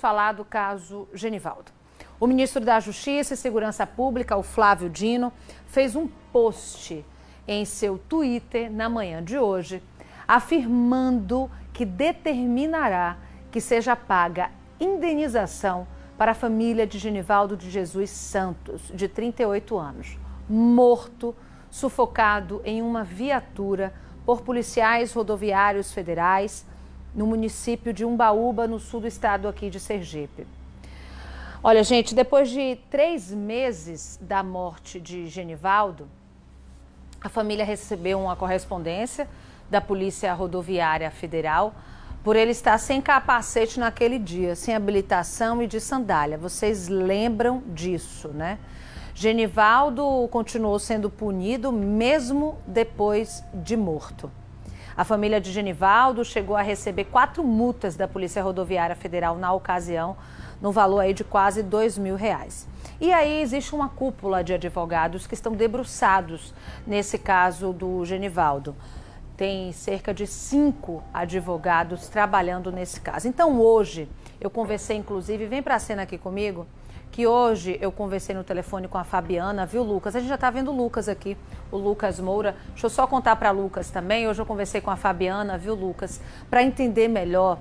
falar do caso Genivaldo. O ministro da Justiça e Segurança Pública, o Flávio Dino, fez um post em seu Twitter na manhã de hoje, afirmando que determinará que seja paga indenização para a família de Genivaldo de Jesus Santos, de 38 anos, morto, sufocado em uma viatura por policiais rodoviários federais no município de Umbaúba, no sul do estado aqui de Sergipe. Olha, gente, depois de 3 meses da morte de Genivaldo, a família recebeu uma correspondência da Polícia Rodoviária Federal por ele estar sem capacete naquele dia, sem habilitação e de sandália. Vocês lembram disso, né? Genivaldo continuou sendo punido mesmo depois de morto. A família de Genivaldo chegou a receber 4 multas da Polícia Rodoviária Federal na ocasião, no valor aí de quase R$2.000. E aí existe uma cúpula de advogados que estão debruçados nesse caso do Genivaldo. Tem cerca de 5 advogados trabalhando nesse caso. Então hoje eu conversei, inclusive, vem para a cena aqui comigo, que hoje eu conversei no telefone com a Fabiana, viu, Lucas? A gente já está vendo o Lucas aqui, o Lucas Moura. Deixa eu só contar para Lucas também. Hoje eu conversei com a Fabiana, viu, Lucas? Para entender melhor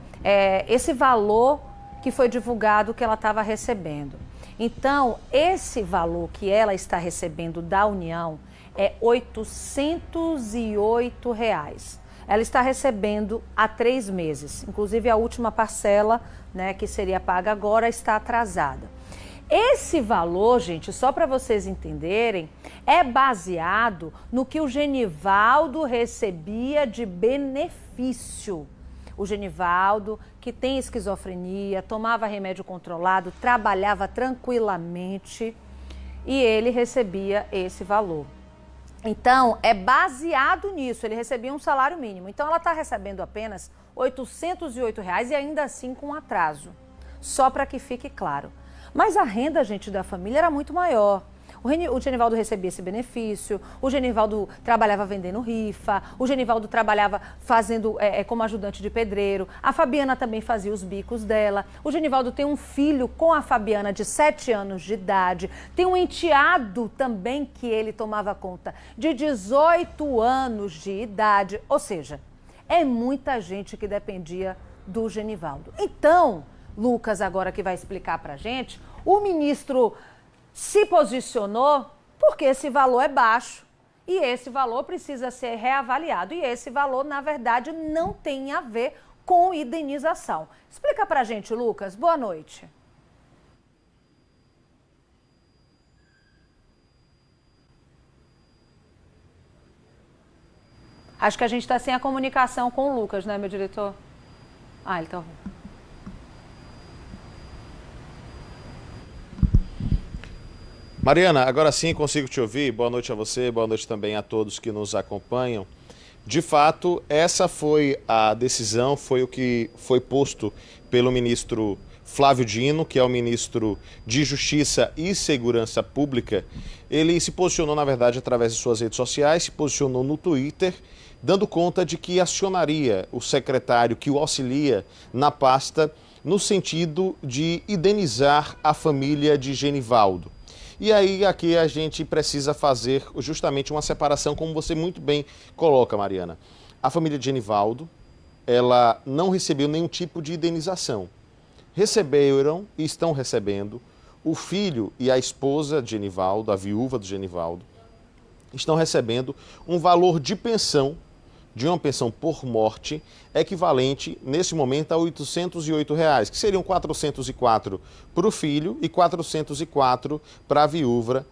esse valor que foi divulgado que ela estava recebendo. Então, esse valor que ela está recebendo da União é R$808. Ela está recebendo há 3 meses. Inclusive, a última parcela, né, que seria paga agora, está atrasada. Esse valor, gente, só para vocês entenderem, é baseado no que o Genivaldo recebia de benefício. O Genivaldo, que tem esquizofrenia, tomava remédio controlado, trabalhava tranquilamente e ele recebia esse valor. Então, é baseado nisso, ele recebia um salário mínimo. Então, ela está recebendo apenas R$808 e ainda assim com atraso, só para que fique claro. Mas a renda, gente, da família era muito maior. O Genivaldo recebia esse benefício, o Genivaldo trabalhava vendendo rifa, o Genivaldo trabalhava fazendo como ajudante de pedreiro, a Fabiana também fazia os bicos dela, o Genivaldo tem um filho com a Fabiana de 7 anos de idade, tem um enteado também que ele tomava conta de 18 anos de idade, ou seja, é muita gente que dependia do Genivaldo. Então, Lucas agora que vai explicar pra gente, o ministro se posicionou porque esse valor é baixo e esse valor precisa ser reavaliado e esse valor, na verdade, não tem a ver com indenização. Explica pra gente, Lucas. Boa noite. Acho que a gente está sem a comunicação com o Lucas, né, meu diretor? Ah, ele tá... Mariana, agora sim consigo te ouvir. Boa noite a você, boa noite também a todos que nos acompanham. De fato, essa foi a decisão, foi o que foi posto pelo ministro Flávio Dino, que é o ministro de Justiça e Segurança Pública. Ele se posicionou, na verdade, através de suas redes sociais, se posicionou no Twitter, dando conta de que acionaria o secretário que o auxilia na pasta no sentido de indenizar a família de Genivaldo. E aí aqui a gente precisa fazer justamente uma separação, como você muito bem coloca, Mariana. A família de Genivaldo, ela não recebeu nenhum tipo de indenização. Receberam e estão recebendo o filho e a esposa de Genivaldo, a viúva do Genivaldo, estão recebendo um valor de pensão, de uma pensão por morte, equivalente, nesse momento, a R$808, que seriam 404 para o filho e 404 para a viúva,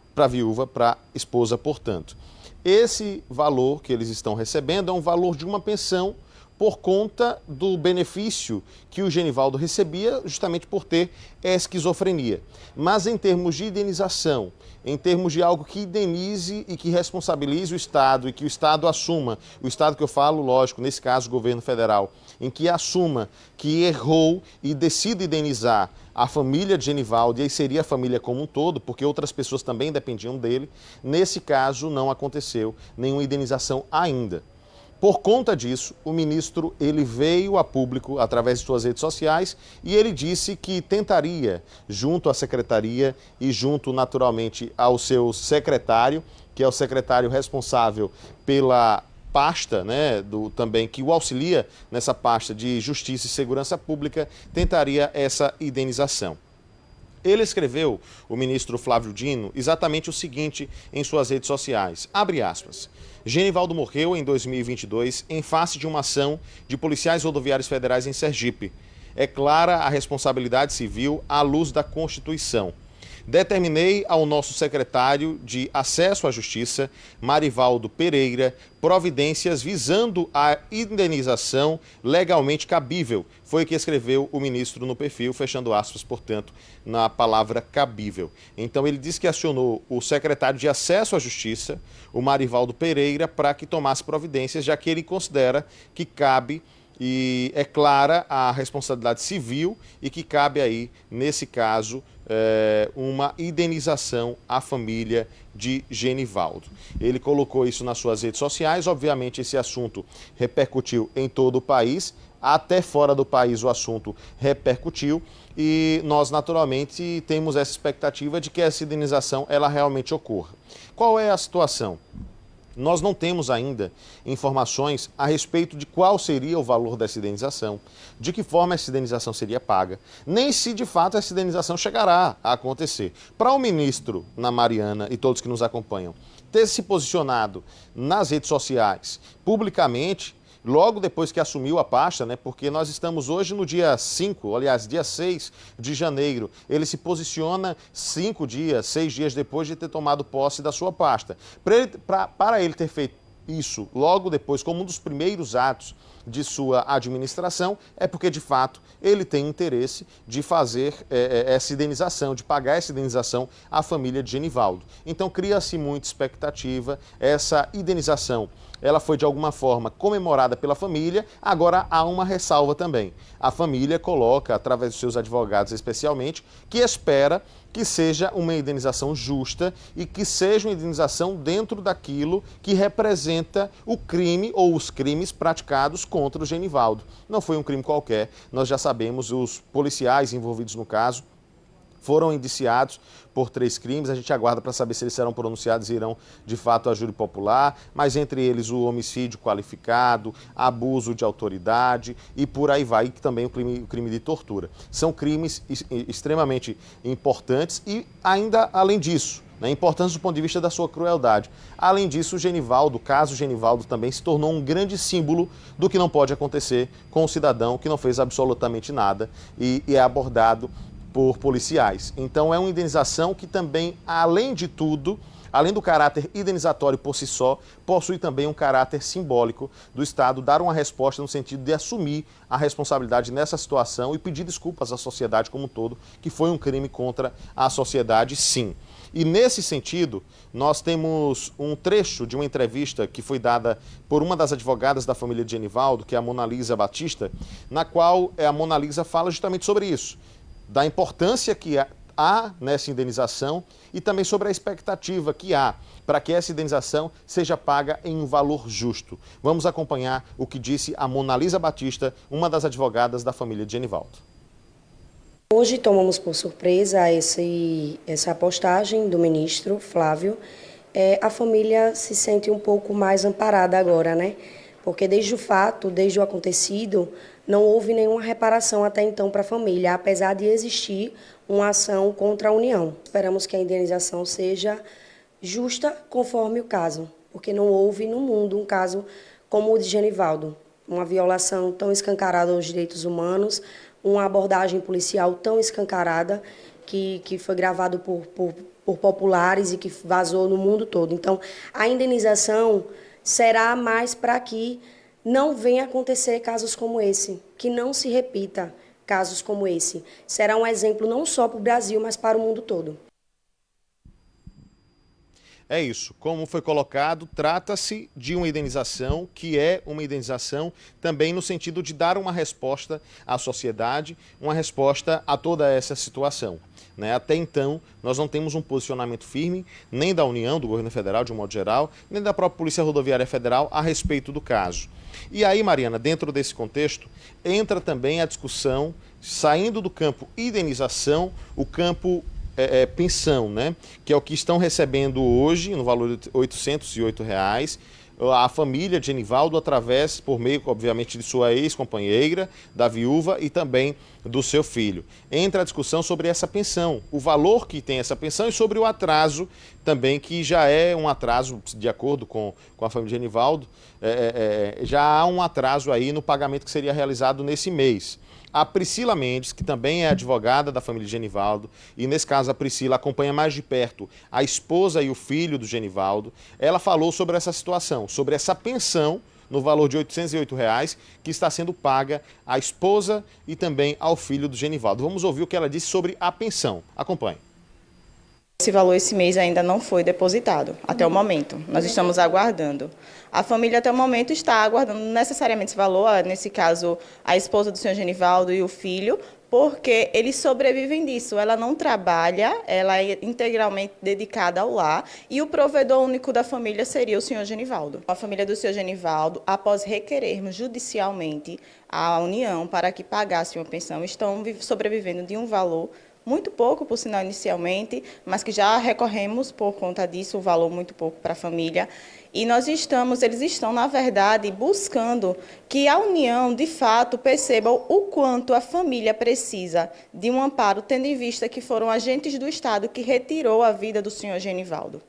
para a esposa, portanto. Esse valor que eles estão recebendo é um valor de uma pensão por conta do benefício que o Genivaldo recebia justamente por ter esquizofrenia. Mas em termos de indenização, em termos de algo que indenize e que responsabilize o Estado e que o Estado assuma, o Estado que eu falo, lógico, nesse caso o governo federal, em que assuma que errou e decida indenizar a família de Genivaldo, e aí seria a família como um todo, porque outras pessoas também dependiam dele, nesse caso não aconteceu nenhuma indenização ainda. Por conta disso, o ministro ele veio a público através de suas redes sociais e ele disse que tentaria, junto à secretaria e junto naturalmente ao seu secretário, que é o secretário responsável pela pasta, né, também que o auxilia nessa pasta de Justiça e Segurança Pública, tentaria essa indenização. Ele escreveu, o ministro Flávio Dino, exatamente o seguinte em suas redes sociais, abre aspas, Genivaldo morreu em 2022 em face de uma ação de policiais rodoviários federais em Sergipe. É clara a responsabilidade civil à luz da Constituição. Determinei ao nosso secretário de Acesso à Justiça, Marivaldo Pereira, providências visando a indenização legalmente cabível. Foi o que escreveu o ministro no perfil, fechando aspas, portanto, na palavra cabível. Então ele diz que acionou o secretário de Acesso à Justiça, o Marivaldo Pereira, para que tomasse providências, já que ele considera que cabe e é clara a responsabilidade civil e que cabe aí, nesse caso, uma indenização à família de Genivaldo. Ele colocou isso nas suas redes sociais, obviamente esse assunto repercutiu em todo o país, até fora do país o assunto repercutiu e nós naturalmente temos essa expectativa de que essa indenização ela realmente ocorra. Qual é a situação? Nós não temos ainda informações a respeito de qual seria o valor dessa indenização, de que forma essa indenização seria paga, nem se de fato essa indenização chegará a acontecer. Para o ministro, na Mariana e todos que nos acompanham, ter se posicionado nas redes sociais publicamente, logo depois que assumiu a pasta, né, porque nós estamos hoje no dia 5, aliás, dia 6 de janeiro, ele se posiciona 6 dias depois de ter tomado posse da sua pasta. Para ele ter feito isso logo depois, como um dos primeiros atos de sua administração, é porque, de fato, ele tem interesse de fazer essa indenização, de pagar essa indenização à família de Genivaldo. Então, cria-se muita expectativa, essa indenização ela foi de alguma forma comemorada pela família, agora há uma ressalva também. A família coloca, através dos seus advogados especialmente, que espera que seja uma indenização justa e que seja uma indenização dentro daquilo que representa o crime ou os crimes praticados contra o Genivaldo. Não foi um crime qualquer, nós já sabemos, os policiais envolvidos no caso foram indiciados por 3 crimes, a gente aguarda para saber se eles serão pronunciados e irão de fato a júri popular, mas entre eles o homicídio qualificado, abuso de autoridade e por aí vai, que também o crime de tortura. São crimes extremamente importantes e ainda além disso, importantes do ponto de vista da sua crueldade. Além disso, o caso Genivaldo também se tornou um grande símbolo do que não pode acontecer com um cidadão que não fez absolutamente nada e é abordado por policiais. Então é uma indenização que também, além de tudo, além do caráter indenizatório por si só, possui também um caráter simbólico do Estado dar uma resposta no sentido de assumir a responsabilidade nessa situação e pedir desculpas à sociedade como um todo, que foi um crime contra a sociedade, sim. E nesse sentido, nós temos um trecho de uma entrevista que foi dada por uma das advogadas da família de Genivaldo, que é a Mona Lisa Batista, na qual a Mona Lisa fala justamente sobre isso, da importância que há nessa indenização e também sobre a expectativa que há para que essa indenização seja paga em um valor justo. Vamos acompanhar o que disse a Mona Lisa Batista, uma das advogadas da família de Genivaldo. Hoje tomamos por surpresa essa postagem do ministro Flávio. A família se sente um pouco mais amparada agora, né? Porque desde o acontecido, não houve nenhuma reparação até então para a família, apesar de existir uma ação contra a União. Esperamos que a indenização seja justa conforme o caso, porque não houve no mundo um caso como o de Genivaldo, uma violação tão escancarada aos direitos humanos, uma abordagem policial tão escancarada que foi gravado por populares e que vazou no mundo todo. Então, a indenização será mais para que não venha acontecer casos como esse, que não se repita casos como esse. Será um exemplo não só para o Brasil, mas para o mundo todo. É isso. Como foi colocado, trata-se de uma indenização que é uma indenização também no sentido de dar uma resposta à sociedade, uma resposta a toda essa situação. Né? Até então, nós não temos um posicionamento firme, nem da União, do governo federal, de um modo geral, nem da própria Polícia Rodoviária Federal a respeito do caso. E aí, Mariana, dentro desse contexto, entra também a discussão, saindo do campo indenização, o campo pensão, né? Que é o que estão recebendo hoje, no valor de R$ 808, a família de Genivaldo, através, por meio, obviamente, de sua ex-companheira, da viúva e também do seu filho. Entra a discussão sobre essa pensão, o valor que tem essa pensão e sobre o atraso também, que já é um atraso, de acordo com a família de Genivaldo, já há um atraso aí no pagamento que seria realizado nesse mês. A Priscila Mendes, que também é advogada da família de Genivaldo, e nesse caso a Priscila acompanha mais de perto a esposa e o filho do Genivaldo, ela falou sobre essa situação, sobre essa pensão no valor de R$ 808 que está sendo paga à esposa e também ao filho do Genivaldo. Vamos ouvir o que ela disse sobre a pensão. Acompanhe. Esse valor esse mês ainda não foi depositado, até o momento. Nós estamos aguardando. A família até o momento está aguardando necessariamente esse valor, nesse caso a esposa do senhor Genivaldo e o filho, porque eles sobrevivem disso. Ela não trabalha, ela é integralmente dedicada ao lar e o provedor único da família seria o senhor Genivaldo. A família do senhor Genivaldo, após requerermos judicialmente a União para que pagasse uma pensão, estão sobrevivendo de um valor muito pouco, por sinal, inicialmente, mas que já recorremos por conta disso, um valor muito pouco para a família. E eles estão, na verdade, buscando que a União, de fato, perceba o quanto a família precisa de um amparo, tendo em vista que foram agentes do Estado que retirou a vida do senhor Genivaldo.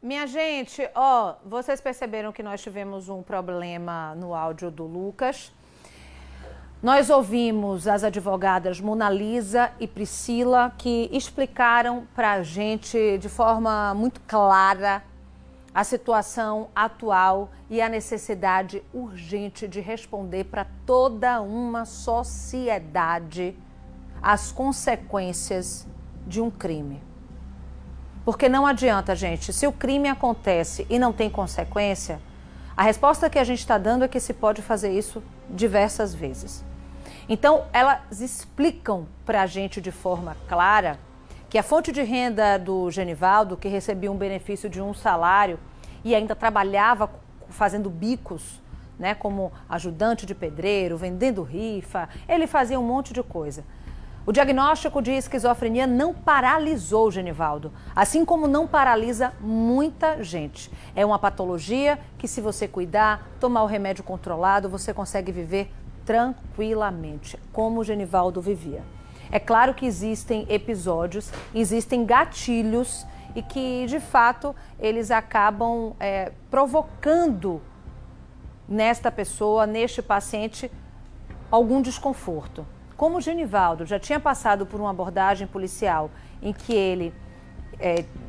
Minha gente, ó, vocês perceberam que nós tivemos um problema no áudio do Lucas. Nós ouvimos as advogadas Mona Lisa e Priscila, que explicaram para a gente de forma muito clara a situação atual e a necessidade urgente de responder para toda uma sociedade as consequências de um crime. Porque não adianta, gente, se o crime acontece e não tem consequência, a resposta que a gente está dando é que se pode fazer isso diversas vezes. Então, elas explicam para a gente de forma clara que a fonte de renda do Genivaldo, que recebia um benefício de um salário e ainda trabalhava fazendo bicos, né, como ajudante de pedreiro, vendendo rifa, ele fazia um monte de coisa. O diagnóstico de esquizofrenia não paralisou o Genivaldo, assim como não paralisa muita gente. É uma patologia que, se você cuidar, tomar o remédio controlado, você consegue viver tranquilamente, como o Genivaldo vivia. É claro que existem episódios, existem gatilhos e que, de fato, eles acabam provocando nesta pessoa, neste paciente, algum desconforto. Como o Genivaldo já tinha passado por uma abordagem policial em que ele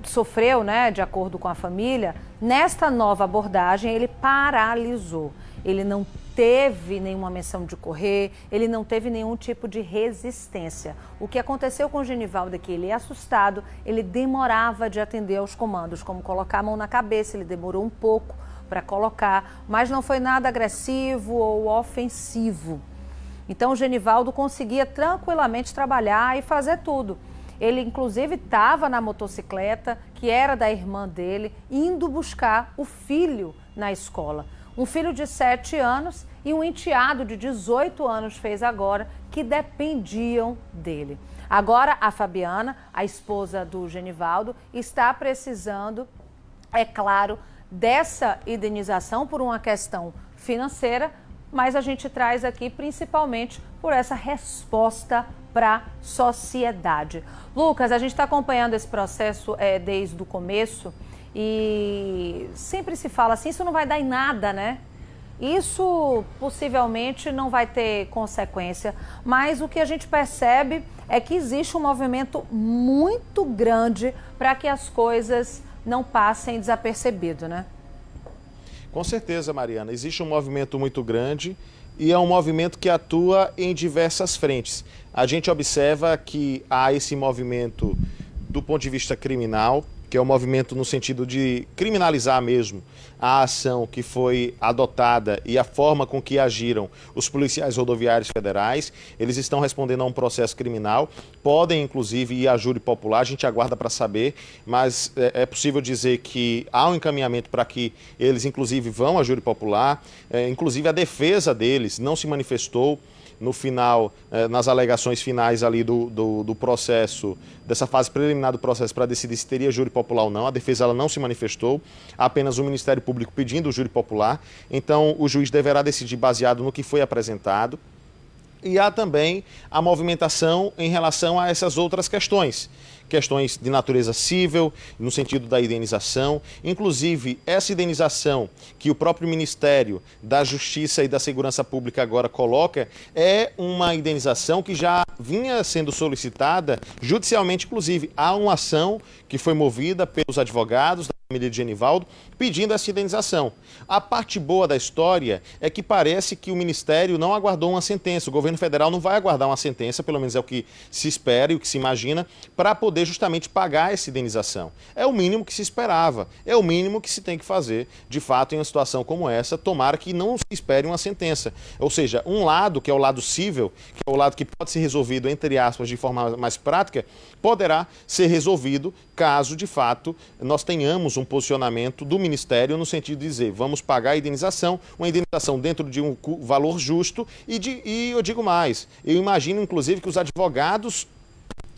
sofreu, né, de acordo com a família, nesta nova abordagem ele paralisou. Ele não teve nenhuma menção de correr, ele não teve nenhum tipo de resistência. O que aconteceu com o Genivaldo é que ele, assustado, ele demorava de atender aos comandos, como colocar a mão na cabeça, ele demorou um pouco para colocar, mas não foi nada agressivo ou ofensivo. Então o Genivaldo conseguia tranquilamente trabalhar e fazer tudo. Ele inclusive estava na motocicleta, que era da irmã dele, indo buscar o filho na escola. Um filho de 7 anos e um enteado de 18 anos fez agora, que dependiam dele. Agora a Fabiana, a esposa do Genivaldo, está precisando, é claro, dessa indenização por uma questão financeira, mas a gente traz aqui principalmente por essa resposta para a sociedade. Lucas, a gente está acompanhando esse processo desde o começo e sempre se fala assim, isso não vai dar em nada, né? Isso possivelmente não vai ter consequência, mas o que a gente percebe é que existe um movimento muito grande para que as coisas não passem desapercebido, né? Com certeza, Mariana, existe um movimento muito grande e é um movimento que atua em diversas frentes. A gente observa que há esse movimento do ponto de vista criminal, que é um movimento no sentido de criminalizar mesmo a ação que foi adotada e a forma com que agiram os policiais rodoviários federais. Eles estão respondendo a um processo criminal, podem inclusive ir a júri popular, a gente aguarda para saber, mas é possível dizer que há um encaminhamento para que eles inclusive vão a júri popular, inclusive a defesa deles não se manifestou no final, nas alegações finais ali do processo, dessa fase preliminar do processo para decidir se teria júri popular ou não. A defesa ela não se manifestou, apenas o Ministério Público pedindo o júri popular. Então o juiz deverá decidir baseado no que foi apresentado. E há também a movimentação em relação a essas outras questões de natureza civil, no sentido da indenização. Inclusive, essa indenização que o próprio Ministério da Justiça e da Segurança Pública agora coloca é uma indenização que já vinha sendo solicitada judicialmente, inclusive. Há uma ação que foi movida pelos advogados da família de Genivaldo pedindo essa indenização. A parte boa da história é que parece que o Ministério não aguardou uma sentença. O governo federal não vai aguardar uma sentença, pelo menos é o que se espera e o que se imagina, para poder justamente pagar essa indenização. É o mínimo que se esperava, é o mínimo que se tem que fazer, de fato, em uma situação como essa. Tomara que não se espere uma sentença. Ou seja, um lado, que é o lado cível, que é o lado que pode ser resolvido, entre aspas, de forma mais prática, poderá ser resolvido caso, de fato, nós tenhamos um posicionamento do Ministério no sentido de dizer, vamos pagar a indenização, uma indenização dentro de um valor justo e eu digo mais, eu imagino, inclusive, que os advogados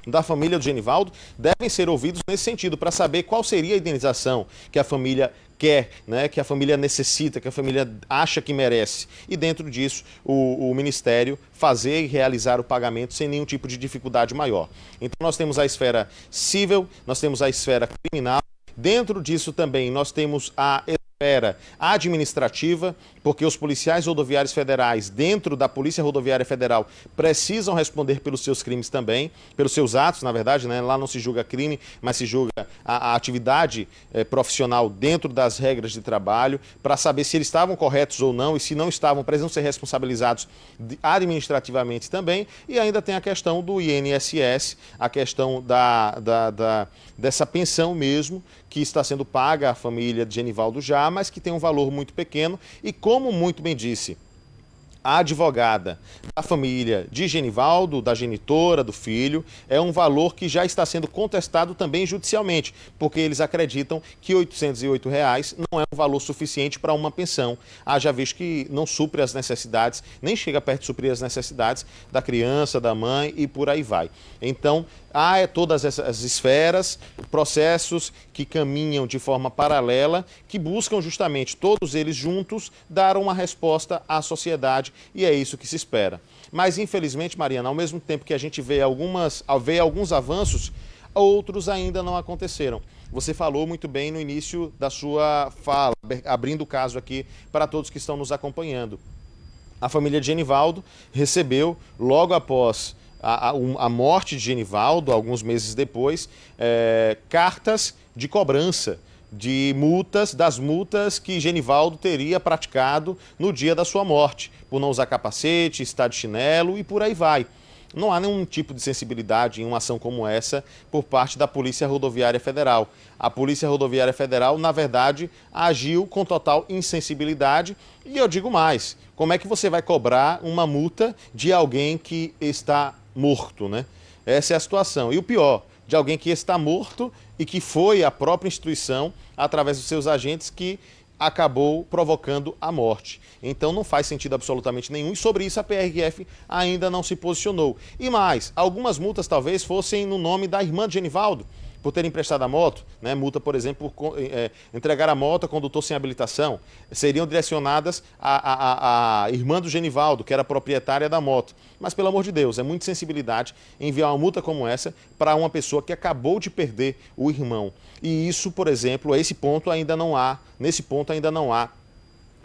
da família do Genivaldo devem ser ouvidos nesse sentido, para saber qual seria a indenização que a família quer, né, que a família necessita, que a família acha que merece. E dentro disso, o Ministério fazer e realizar o pagamento sem nenhum tipo de dificuldade maior. Então nós temos a esfera civil, nós temos a esfera criminal. Dentro disso também nós temos a esfera administrativa, porque os policiais rodoviários federais, dentro da Polícia Rodoviária Federal, precisam responder pelos seus crimes também, pelos seus atos, na verdade, né? Lá não se julga crime, mas se julga a atividade profissional dentro das regras de trabalho, para saber se eles estavam corretos ou não, e se não estavam, precisam ser responsabilizados administrativamente também. E ainda tem a questão do INSS, a questão dessa pensão mesmo, que está sendo paga à família de Genivaldo já, mas que tem um valor muito pequeno. E como muito bem disse a advogada da família de Genivaldo, da genitora, do filho, é um valor que já está sendo contestado também judicialmente, porque eles acreditam que R$ 808 não é um valor suficiente para uma pensão, haja visto que não supre as necessidades, nem chega perto de suprir as necessidades da criança, da mãe e por aí vai. Então, há todas essas esferas, processos que caminham de forma paralela, que buscam justamente, todos eles juntos, dar uma resposta à sociedade, e é isso que se espera. Mas, infelizmente, Mariana, ao mesmo tempo que a gente vê alguns avanços, outros ainda não aconteceram. Você falou muito bem no início da sua fala, abrindo o caso aqui para todos que estão nos acompanhando. A família de Genivaldo recebeu, logo após a morte de Genivaldo, alguns meses depois, cartas de cobrança de multas, das multas que Genivaldo teria praticado no dia da sua morte, por não usar capacete, estar de chinelo e por aí vai. Não há nenhum tipo de sensibilidade em uma ação como essa por parte da Polícia Rodoviária Federal. A Polícia Rodoviária Federal, na verdade, agiu com total insensibilidade. E eu digo mais, como é que você vai cobrar uma multa de alguém que está morto, né? Essa é a situação. E o pior, de alguém que está morto e que foi a própria instituição, através dos seus agentes, que acabou provocando a morte. Então não faz sentido absolutamente nenhum, e sobre isso a PRF ainda não se posicionou. E mais, algumas multas talvez fossem no nome da irmã de Genivaldo, por ter emprestado a moto, né? Multa, por exemplo, por entregar a moto a condutor sem habilitação, seriam direcionadas à irmã do Genivaldo, que era proprietária da moto. Mas, pelo amor de Deus, é muita sensibilidade enviar uma multa como essa para uma pessoa que acabou de perder o irmão. E isso, por exemplo, nesse ponto ainda não há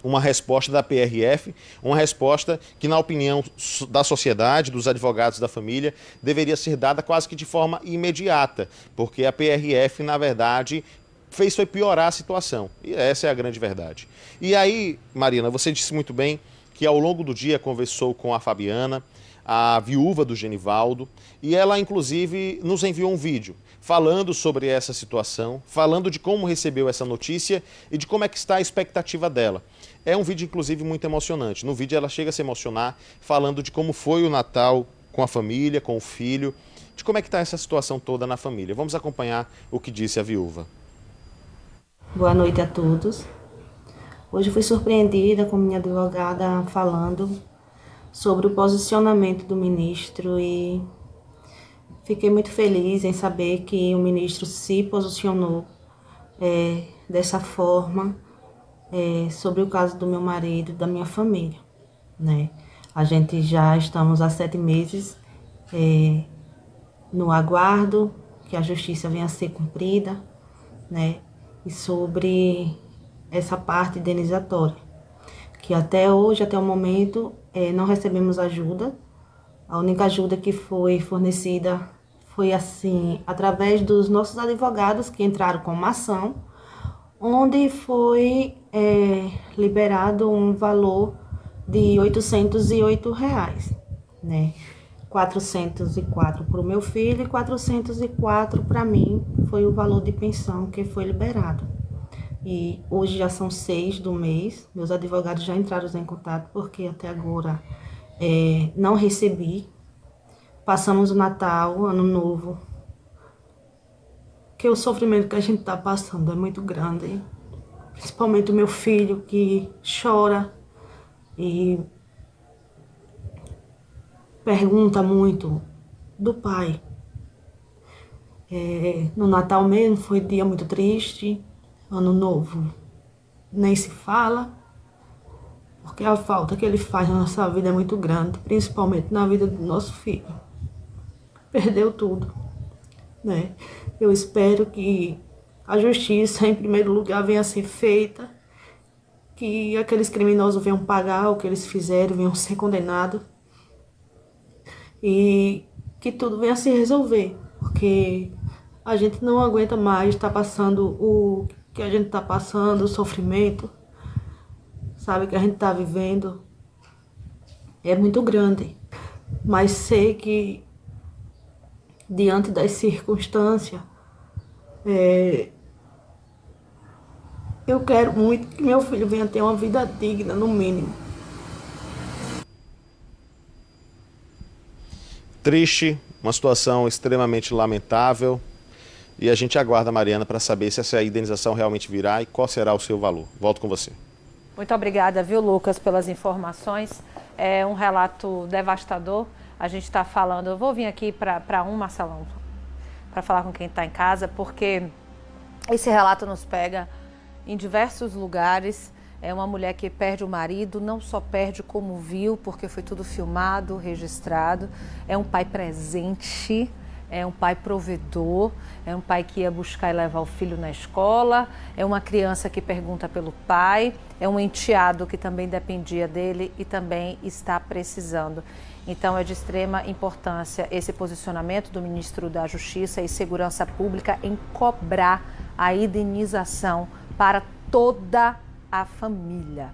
uma resposta da PRF, uma resposta que, na opinião da sociedade, dos advogados da família, deveria ser dada quase que de forma imediata, porque a PRF, na verdade, fez foi piorar a situação. E essa é a grande verdade. E aí, Marina, você disse muito bem que ao longo do dia conversou com a Fabiana, a viúva do Genivaldo, e ela, inclusive, nos enviou um vídeo falando sobre essa situação, falando de como recebeu essa notícia e de como é que está a expectativa dela. É um vídeo, inclusive, muito emocionante. No vídeo ela chega a se emocionar, falando de como foi o Natal com a família, com o filho, de como é que está essa situação toda na família. Vamos acompanhar o que disse a viúva. Boa noite a todos. Hoje fui surpreendida com minha advogada falando sobre o posicionamento do ministro e fiquei muito feliz em saber que o ministro se posicionou dessa forma sobre o caso do meu marido e da minha família, né? A gente já estamos há 7 meses no aguardo que a justiça venha a ser cumprida, né? E sobre essa parte indenizatória, que até hoje, até o momento, não recebemos ajuda. A única ajuda que foi fornecida foi assim, através dos nossos advogados que entraram com uma ação, onde foi liberado um valor de R$ 808, né? 404 para o meu filho e 404 para mim foi o valor de pensão que foi liberado. E hoje já são 6 do mês, meus advogados já entraram em contato porque até agora não recebi. Passamos o Natal, Ano Novo, que o sofrimento que a gente está passando é muito grande, principalmente o meu filho que chora e pergunta muito do pai. No Natal mesmo foi um dia muito triste, Ano Novo nem se fala, porque a falta que ele faz na nossa vida é muito grande, principalmente na vida do nosso filho. Perdeu tudo, né? Eu espero que a justiça, em primeiro lugar, venha a ser feita, que aqueles criminosos venham pagar o que eles fizeram, venham ser condenados e que tudo venha a se resolver, porque a gente não aguenta mais estar passando o que a gente está passando, o sofrimento, sabe, que a gente está vivendo é muito grande, mas sei que diante das circunstâncias, eu quero muito que meu filho venha ter uma vida digna, no mínimo. Triste, uma situação extremamente lamentável. E a gente aguarda, Mariana, para saber se essa indenização realmente virá e qual será o seu valor. Volto com você. Muito obrigada, viu, Lucas, pelas informações. É um relato devastador. A gente está falando, eu vou vir aqui para Marcelão, para falar com quem está em casa, porque esse relato nos pega em diversos lugares. É uma mulher que perde o marido, não só perde como viu, porque foi tudo filmado, registrado. É um pai presente, é um pai provedor, é um pai que ia buscar e levar o filho na escola, é uma criança que pergunta pelo pai, é um enteado que também dependia dele e também está precisando. Então é de extrema importância esse posicionamento do ministro da Justiça e Segurança Pública em cobrar a indenização para toda a família.